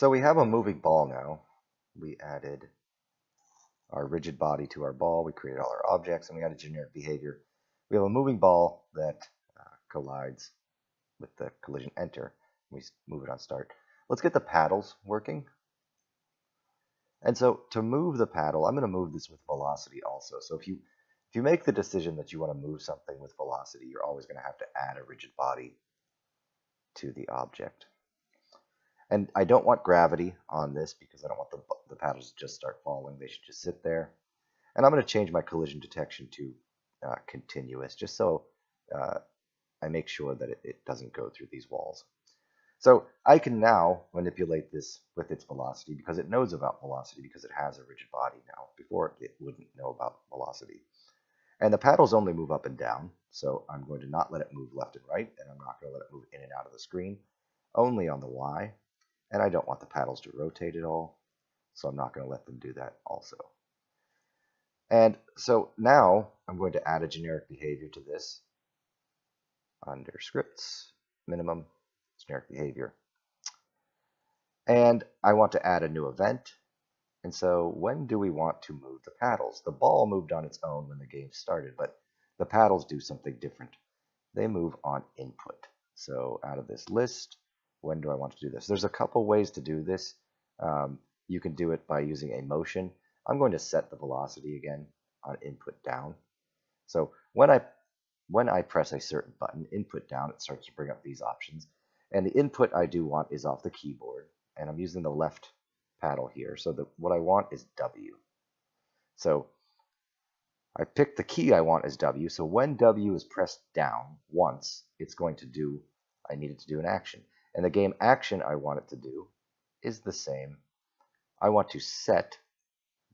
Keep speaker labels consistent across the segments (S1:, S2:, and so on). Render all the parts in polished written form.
S1: So we have a moving ball now. We added our rigid body to our ball. We created all our objects, and we added generic behavior. We have a moving ball that collides with the collision enter. We move it on start. Let's get the paddles working. And so to move the paddle, I'm going to move this with velocity also. So if you make the decision that you want to move something with velocity, you're always going to have to add a rigid body to the object. And I don't want gravity on this because I don't want the paddles to just start falling. They should just sit there. And I'm going to change my collision detection to continuous, just so I make sure that it doesn't go through these walls. So I can now manipulate this with its velocity because it knows about velocity because it has a rigid body now. Before, it wouldn't know about velocity. And the paddles only move up and down, so I'm going to not let it move left and right, and I'm not going to let it move in and out of the screen, only on the Y. And I don't want the paddles to rotate at all, so I'm not going to let them do that also. And so now I'm going to add a generic behavior to this under scripts, minimum, generic behavior. And I want to add a new event. And so when do we want to move the paddles? The ball moved on its own when the game started, but the paddles do something different. They move on input. So out of this list, when do I want to do this? There's a couple ways to do this. You can do it by using a motion. I'm going to set the velocity again on input down. So when I press a certain button, input down, it starts to bring up these options. And the input I do want is off the keyboard. And I'm using the left paddle here. So what I want is W. So I picked the key I want as W. So when W is pressed down once, it's going to do, I need it to do an action. And the game action I want it to do is the same. I want to set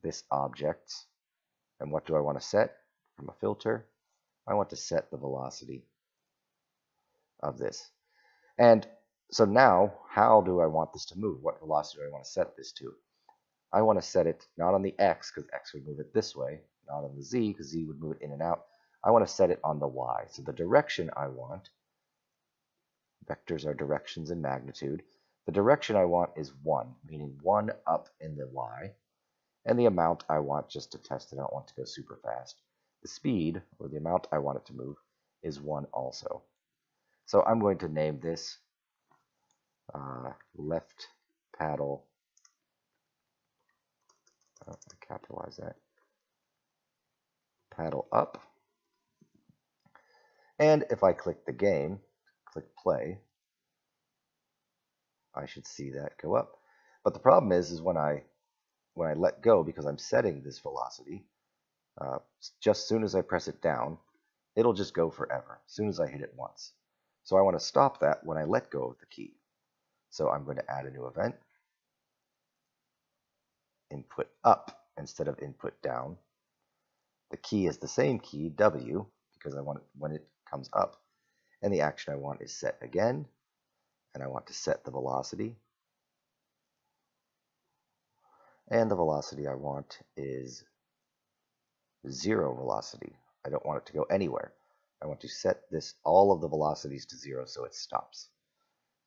S1: this object. And what do I want to set from a filter? I want to set the velocity of this. And so now, how do I want this to move? What velocity do I want to set this to? I want to set it not on the X, because X would move it this way, not on the Z, because Z would move it in and out. I want to set it on the Y. So the direction I want, vectors are directions in magnitude. The direction I want is 1, meaning 1 up in the Y. And the amount I want, just to test it, I don't want to go super fast. The speed, or the amount I want it to move, is 1 also. So I'm going to name this left paddle, capitalize that, paddle up. And if I click the game, click play, I should see that go up. But the problem is when I let go, because I'm setting this velocity, just as soon as I press it down, it'll just go forever, as soon as I hit it once. So I want to stop that when I let go of the key. So I'm going to add a new event, input up instead of input down. The key is the same key, W, because I want it when it comes up. And the action I want is set again, and I want to set the velocity. And the velocity I want is 0 velocity. I don't want it to go anywhere. I want to set all of the velocities to 0 so it stops.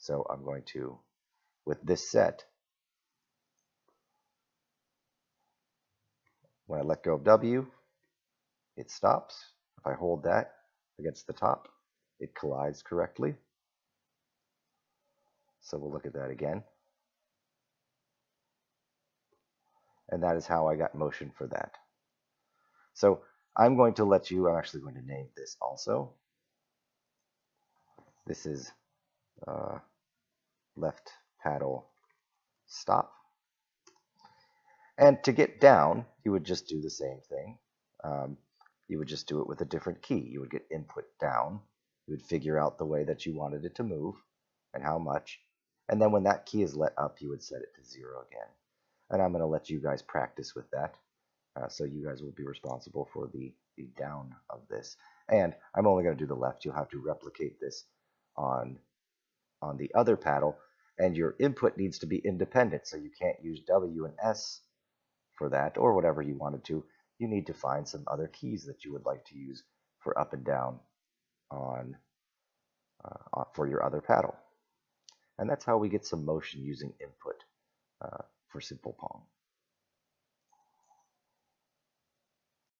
S1: So I'm going to, with this set, when I let go of W, it stops. If I hold that against the top, it collides correctly. So we'll look at that again. And that is how I got motion for that. So I'm going to let you, I'm actually going to name this also. This is left paddle stop. And to get down, you would just do the same thing. You would just do it with a different key. You would get input down. You would figure out the way that you wanted it to move and how much. And then when that key is let up, you would set it to 0 again. And I'm going to let you guys practice with that. So you guys will be responsible for the down of this. And I'm only going to do the left. You'll have to replicate this on the other paddle. And your input needs to be independent. So you can't use W and S for that or whatever you wanted to. You need to find some other keys that you would like to use for up and down for your other paddle. And that's how we get some motion using input. for simple Pong.